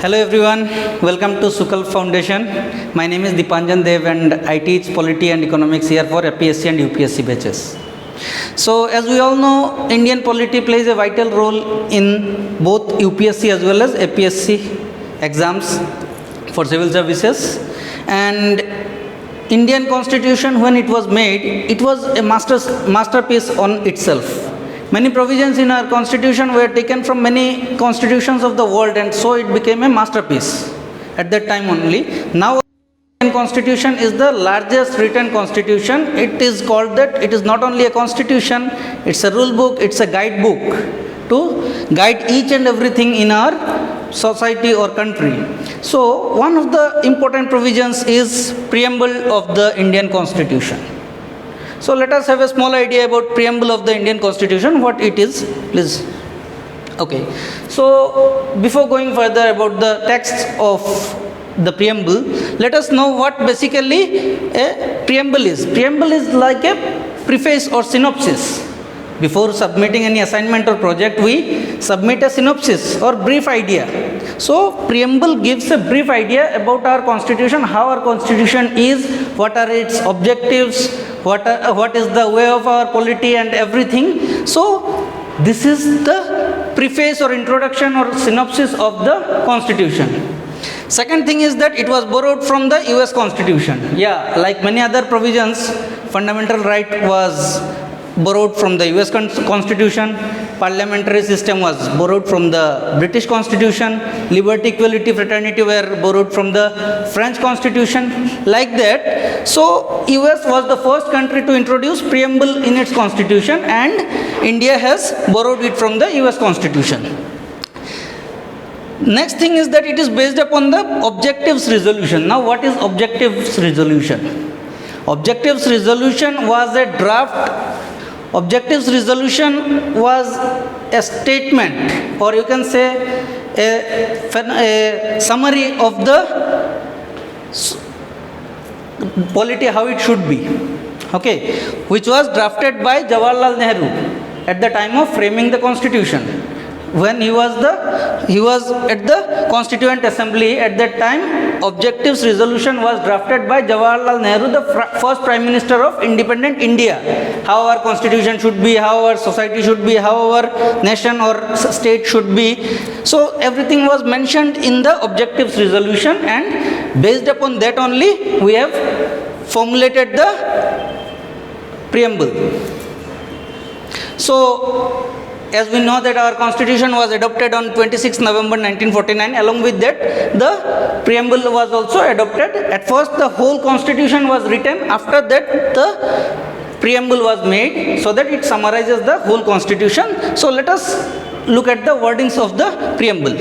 Hello everyone, welcome to Sukal Foundation. My name is Dipanjan Dev and I teach Polity and Economics here for APSC and UPSC batches. So as we all know, Indian polity plays a vital role in both UPSC as well as APSC exams for civil services. And Indian Constitution, when it was made, it was a masterpiece on itself. Many provisions in our constitution were taken from many constitutions of the world, and so it became a masterpiece at that time only. Now Indian constitution is the largest written constitution. It is called that. It is not only a constitution, it's a rule book, it's a guidebook to guide each and everything in our society or country. So one of the important provisions is preamble of the Indian Constitution. So let us have a small idea about preamble of the Indian Constitution, what it is, please. Okay, so before going further about the text of the preamble, let us know what basically a preamble is. Preamble is like a preface or synopsis. Before submitting any assignment or project, we submit a synopsis or brief idea. So preamble gives a brief idea about our constitution, how our constitution is, what are its objectives, what is the way of our polity and everything. So this is the preface or introduction or synopsis of the constitution. Second thing is that it was borrowed from the US Constitution. Yeah, like many other provisions, fundamental right was borrowed from the US Constitution, parliamentary system was borrowed from the British Constitution, liberty, equality, fraternity were borrowed from the French Constitution, like that. So US was the first country to introduce preamble in its constitution, and India has borrowed it from the US Constitution. Next thing is that it is based upon the objectives resolution. Now what is objectives resolution? Objectives resolution was a draft. Objectives resolution was a statement, or you can say a summary of the polity, how it should be, okay, which was drafted by Jawaharlal Nehru at the time of framing the constitution. When he was at the Constituent Assembly at that time, objectives resolution was drafted by Jawaharlal Nehru, the first Prime Minister of independent India. How our constitution should be, how our society should be, how our nation or state should be. So everything was mentioned in the objectives resolution, and based upon that only we have formulated the preamble. So as we know that our constitution was adopted on 26 November 1949, along with that the preamble was also adopted. At first the whole constitution was written, after that the preamble was made so that it summarizes the whole constitution. So let us look at the wordings of the preamble.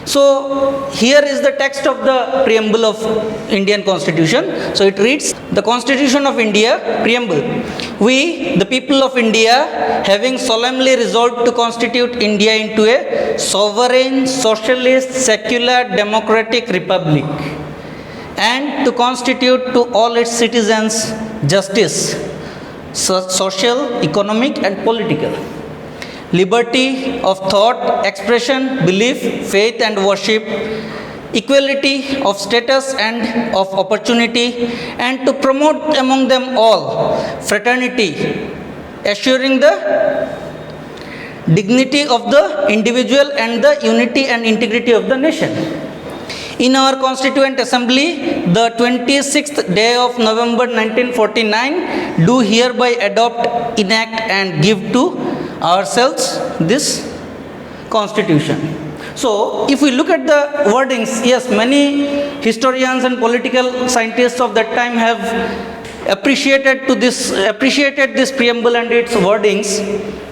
So here is the text of the preamble of Indian Constitution. So it reads, the Constitution of India, preamble. We, the people of India, having solemnly resolved to constitute India into a sovereign, socialist, secular, democratic republic, and to constitute to all its citizens justice, social, economic and political, liberty of thought, expression, belief, faith and worship, equality of status and of opportunity, and to promote among them all fraternity, assuring the dignity of the individual and the unity and integrity of the nation. In our Constituent Assembly, the 26th day of November 1949, do hereby adopt, enact and give to ourselves this constitution. So if we look at the wordings, yes, many historians and political scientists of that time have appreciated this preamble and its wordings,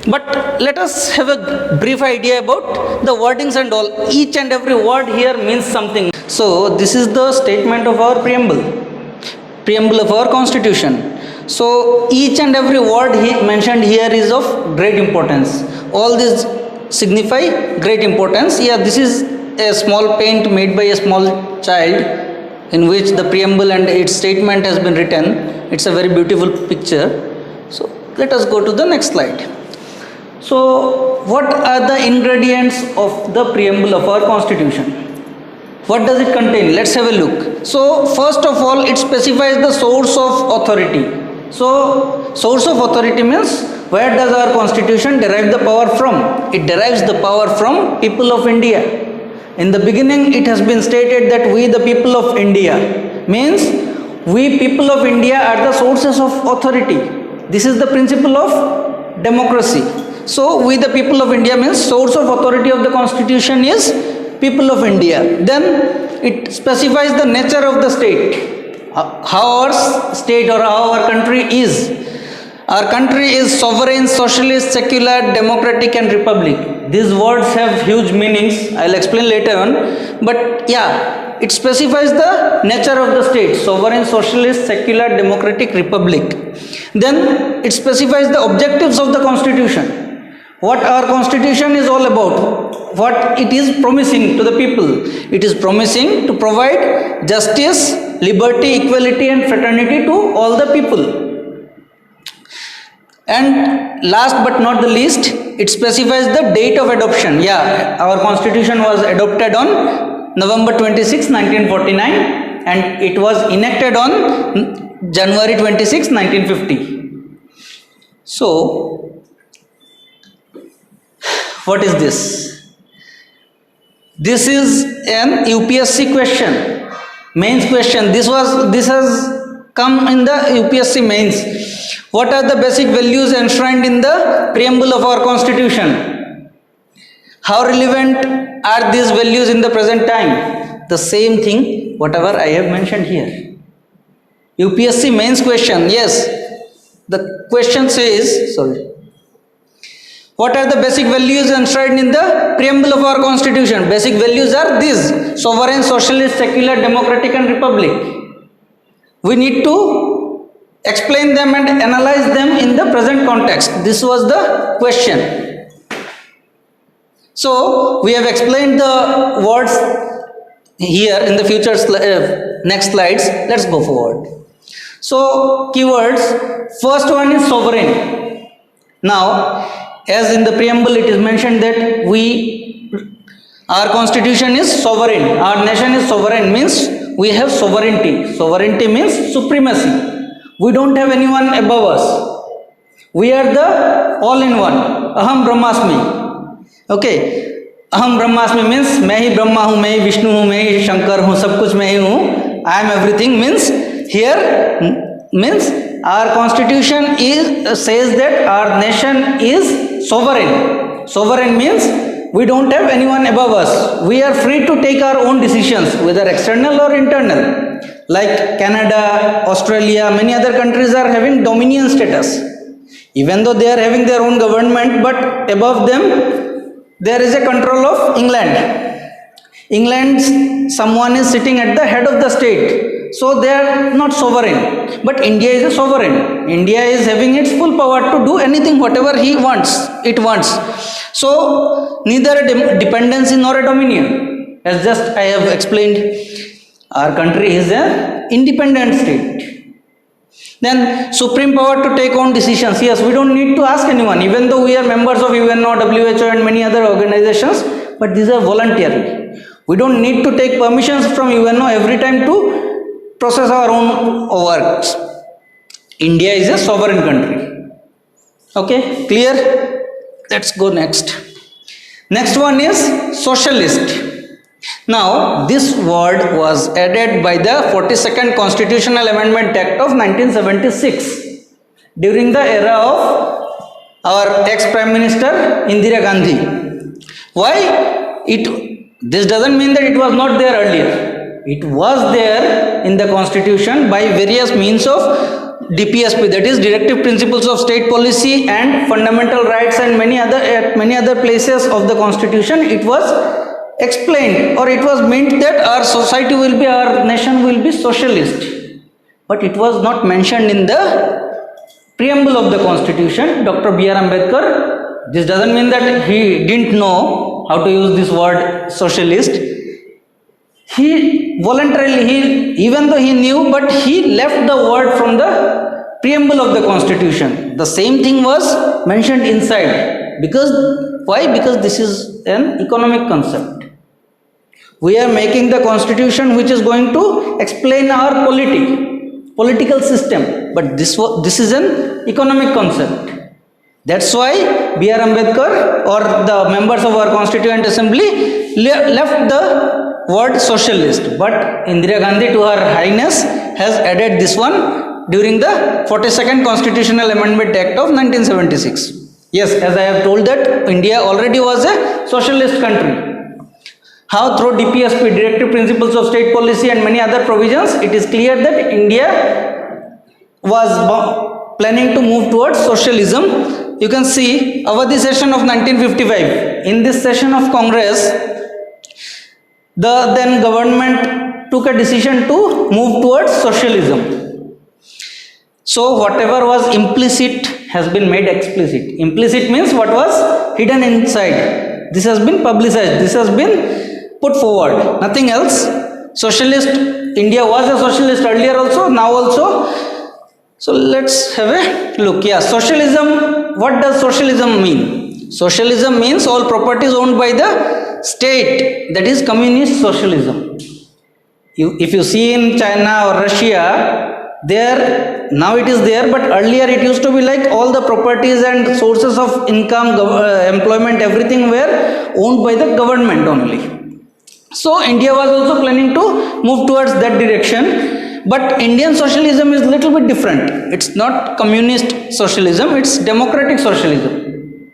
but let us have a brief idea about the wordings and all. Each and every word here means something. So this is the statement of our preamble of our constitution. So each and every word mentioned here is of great importance. All these signify great importance. Yeah, this is a small paint made by a small child in which the preamble and its statement has been written. It's a very beautiful picture. So let us go to the next slide. So, what are the ingredients of the preamble of our constitution? What does it contain? Let's have a look. So, first of all, it specifies the source of authority. So, source of authority means where does our constitution derive the power from? It derives the power from people of India. In the beginning, it has been stated that we, the people of India, means we people of India are the sources of authority. This is the principle of democracy. So, we, the people of India, means source of authority of the constitution is people of India. Then it specifies the nature of the state, how our state or how our country is. Our country is sovereign, socialist, secular, democratic and republic. These words have huge meanings. I'll explain later on. But yeah, it specifies the nature of the state, sovereign, socialist, secular, democratic, republic. Then it specifies the objectives of the constitution. What our constitution is all about, what it is promising to the people. It is promising to provide justice, liberty, equality and fraternity to all the people. And last but not the least, it specifies the date of adoption. Yeah, our constitution was adopted on November 26, 1949 and it was enacted on January 26, 1950. So, what is this? This is an UPSC question, mains question. This has come in the UPSC mains. What are the basic values enshrined in the preamble of our constitution? How relevant are these values in the present time? The same thing, whatever I have mentioned here. UPSC mains question, yes. The question says, what are the basic values enshrined in the preamble of our constitution? Basic values are these: sovereign, socialist, secular, democratic and republic. We need to explain them and analyze them in the present context. This was the question. So, we have explained the words here in the future next slides. Let's go forward. So, keywords. First one is sovereign. Now, as in the preamble it is mentioned that our constitution is sovereign. Our nation is sovereign, means we have sovereignty. Sovereignty means supremacy. We don't have anyone above us. We are the all-in-one. Aham Brahmasmi. Okay. Aham Brahmasmi means मैं ही ब्रह्मा हूँ, मैं ही विष्णु हूँ, मैं ही शंकर हूँ, सब कुछ मैं ही हूँ. I am everything means here means our constitution says that our nation is sovereign. Sovereign means we don't have anyone above us. We are free to take our own decisions, whether external or internal. Like Canada, Australia, many other countries are having dominion status. Even though they are having their own government, but above them there is a control of England. England, someone is sitting at the head of the state. So they are not sovereign. But India is a sovereign. India is having its full power to do anything, whatever it wants. So neither a dependency nor a dominion. As just I have explained, our country is an independent state. Then supreme power to take on decisions. Yes, we don't need to ask anyone, even though we are members of UNO, WHO and many other organizations, but these are voluntary. We don't need to take permissions from UNO every time to process our own works. India is a sovereign country. Okay, clear? Let's go next. Next one is socialist. Now, this word was added by the 42nd Constitutional Amendment Act of 1976 during the era of our ex-Prime Minister Indira Gandhi. Why? This doesn't mean that it was not there earlier. It was there in the Constitution by various means of DPSP, that is Directive Principles of State Policy and Fundamental Rights, and many other places of the Constitution. It was explained, or it was meant that our society will be, our nation will be socialist, but it was not mentioned in the preamble of the Constitution. Dr. B.R. Ambedkar, this doesn't mean that he didn't know how to use this word socialist. He voluntarily, even though he knew, but he left the word from the preamble of the Constitution. The same thing was mentioned inside. Because why? Because this is an economic concept. We are making the constitution which is going to explain our political system, but this is an economic concept. That's why B.R. Ambedkar or the members of our Constituent Assembly left the word socialist, but Indira Gandhi, to her highness, has added this one during the 42nd Constitutional Amendment Act of 1976. Yes, as I have told that India already was a socialist country. How? Through DPSP, Directive Principles of State Policy, and many other provisions, it is clear that India was planning to move towards socialism. You can see Avadi session of 1955. In this session of Congress, the then government took a decision to move towards socialism. So whatever was implicit has been made explicit. Implicit means what was hidden inside. This has been publicized. This has been put forward. Nothing else. Socialist, India was a socialist earlier also, now also. So let's have a look. Yeah, socialism. What does socialism mean? Socialism means all property is owned by the state. That is communist socialism. If you see in China or Russia, there now it is there, but earlier it used to be like all the properties and sources of income, employment, everything were owned by the government only. So India was also planning to move towards that direction. But Indian socialism is little bit different. It's not communist socialism, it's democratic socialism.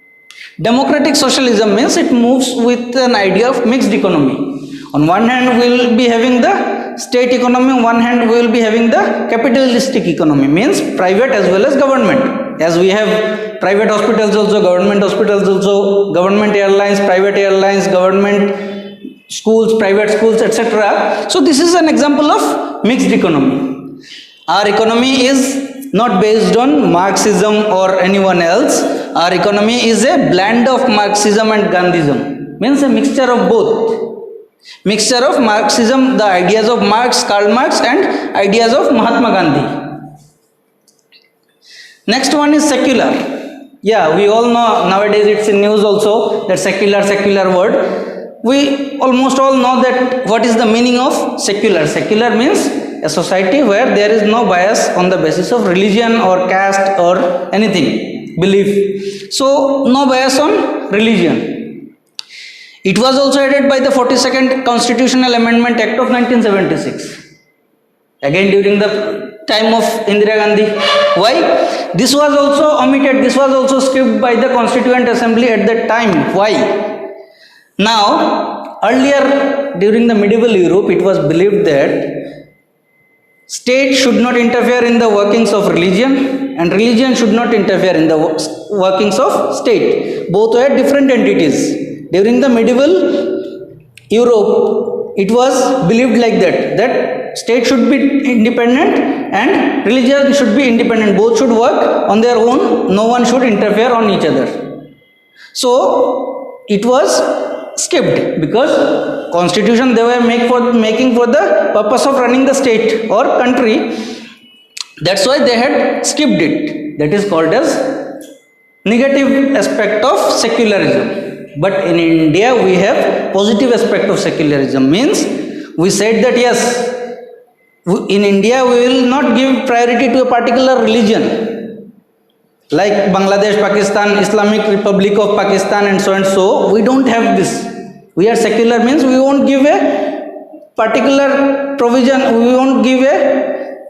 Democratic socialism means it moves with an idea of mixed economy. On one hand, we will be having the state economy, on one hand, we will be having the capitalistic economy, means private as well as government. As we have private hospitals also, government hospitals also, government airlines, private airlines, government schools, private schools, etc. So this is an example of mixed economy. Our economy is not based on Marxism or anyone else. Our economy is a blend of Marxism and Gandhism, means a mixture of both. Mixture of Marxism, the ideas of Marx, Karl Marx, and ideas of Mahatma Gandhi. Next one is secular. Yeah, we all know nowadays, it's in news also, that secular word. We almost all know that what is the meaning of secular. Secular means a society where there is no bias on the basis of religion or caste or anything, belief. So no bias on religion. It was also added by the 42nd Constitutional Amendment Act of 1976. Again during the time of Indira Gandhi. Why? This was also omitted, this was also skipped by the Constituent Assembly at that time. Why? Now, earlier during the medieval Europe, it was believed that state should not interfere in the workings of religion and religion should not interfere in the workings of state. Both were different entities. During the medieval Europe, it was believed like that state should be independent and religion should be independent. Both should work on their own. No one should interfere on each other. So, it was skipped because constitution they were making for the purpose of running the state or country. That's why they had skipped it. That is called as negative aspect of secularism. But in India we have positive aspect of secularism, means we said that yes, in India we will not give priority to a particular religion like Bangladesh, Pakistan, Islamic Republic of Pakistan and so. We don't have this. We are secular, means we won't give a particular provision, we won't give a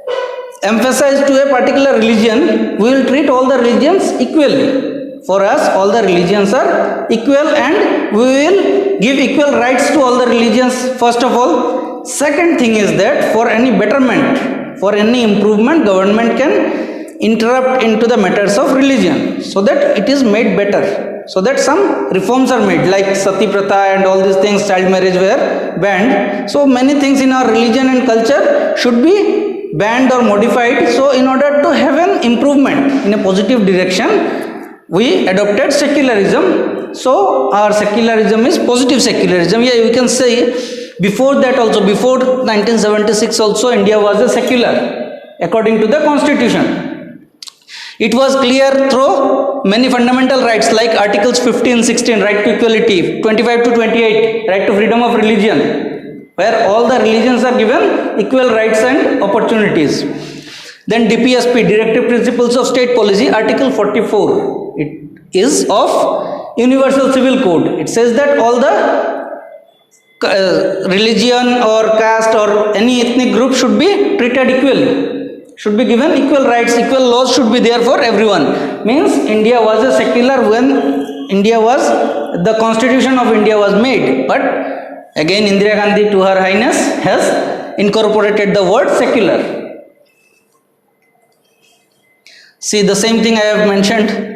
emphasis to a particular religion. We will treat all the religions equally. For us, all the religions are equal and we will give equal rights to all the religions, first of all. Second thing is that for any betterment, for any improvement, government can interrupt into the matters of religion so that it is made better, so that some reforms are made, like sati pratha and all these things, child marriage were banned. So many things in our religion and culture should be banned or modified. So in order to have an improvement in a positive direction, we adopted secularism. So our secularism is positive secularism. Yeah, you can say before that also, before 1976 also, India was a secular according to the constitution. It was clear through many fundamental rights like Articles 15, 16, right to equality, 25 to 28, right to freedom of religion, where all the religions are given equal rights and opportunities. Then DPSP, Directive Principles of State Policy, Article 44. It is of Universal Civil Code. It says that all the religion or caste or any ethnic group should be treated equally, should be given equal rights, equal laws should be there for everyone. Means India was a secular when India was, the constitution of India was made, but again Indira Gandhi to her highness has incorporated the word secular. See, the same thing I have mentioned.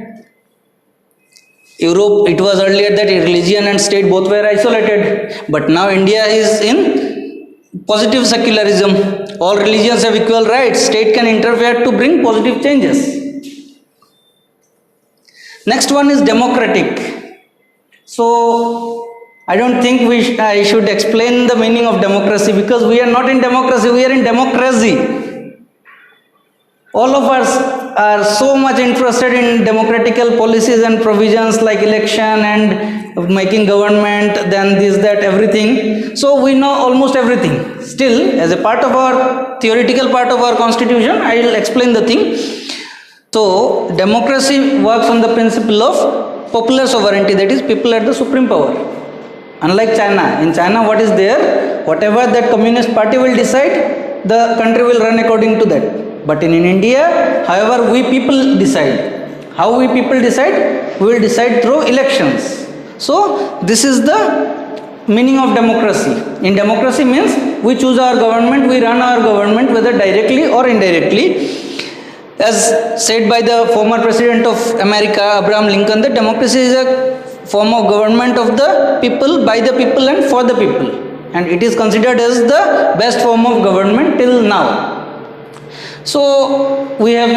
Europe, it was earlier that religion and state both were isolated, but now India is in positive secularism. All religions have equal rights. State can interfere to bring positive changes. Next one is democratic. So I don't think I should explain the meaning of democracy, because we are not in democracy, we are in democracy. All of us are so much interested in democratical policies and provisions like election and making government, then this, that, everything. So we know almost everything. Still, as a part of our theoretical part of our constitution, I will explain the thing. So democracy works on the principle of popular sovereignty, that is, people are the supreme power. Unlike China, in China what is there? Whatever that Communist Party will decide, the country will run according to that. But in India, however, we people decide. How we people decide? We will decide through elections. So this is the meaning of democracy. In democracy means we choose our government, we run our government whether directly or indirectly. As said by the former president of America, Abraham Lincoln, that democracy is a form of government of the people, by the people and for the people. And it is considered as the best form of government till now. So we have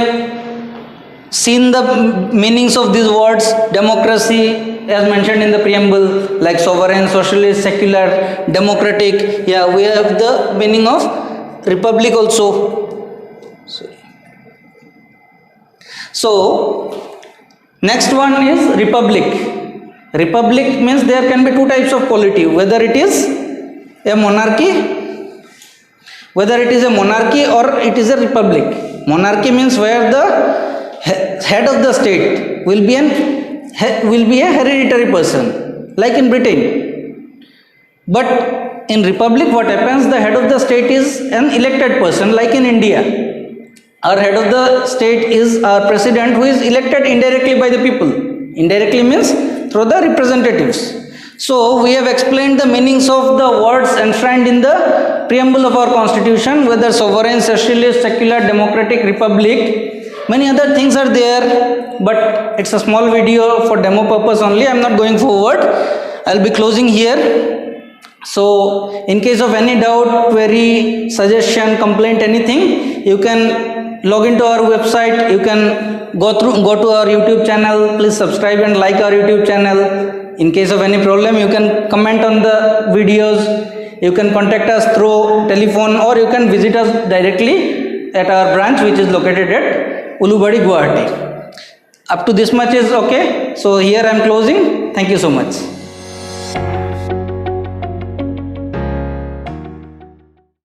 seen the meanings of these words. Democracy, as mentioned in the preamble, like sovereign, socialist, secular, democratic. Yeah, we have the meaning of republic also. So next one is republic. Republic means there can be two types of polity, whether it is a monarchy, whether it is a monarchy or it is a republic. Monarchy means where the head of the state will be a hereditary person, like in Britain. But in republic, what happens? The head of the state is an elected person, like in India. Our head of the state is our president, who is elected indirectly by the people. Indirectly means through the representatives. So we have explained the meanings of the words enshrined in the preamble of our constitution, whether sovereign, socialist, secular, democratic, republic. Many other things are there, but it's a small video for demo purpose only. I'm not going forward. I'll be closing here. So in case of any doubt, query, suggestion, complaint, anything, you can log into our website. You can go to our YouTube channel. Please subscribe and like our YouTube channel. In case of any problem, you can comment on the videos. You can contact us through telephone, or you can visit us directly at our branch, which is located at Ulubari, Guwahati. Up to this much is okay. So here I am closing. Thank you so much.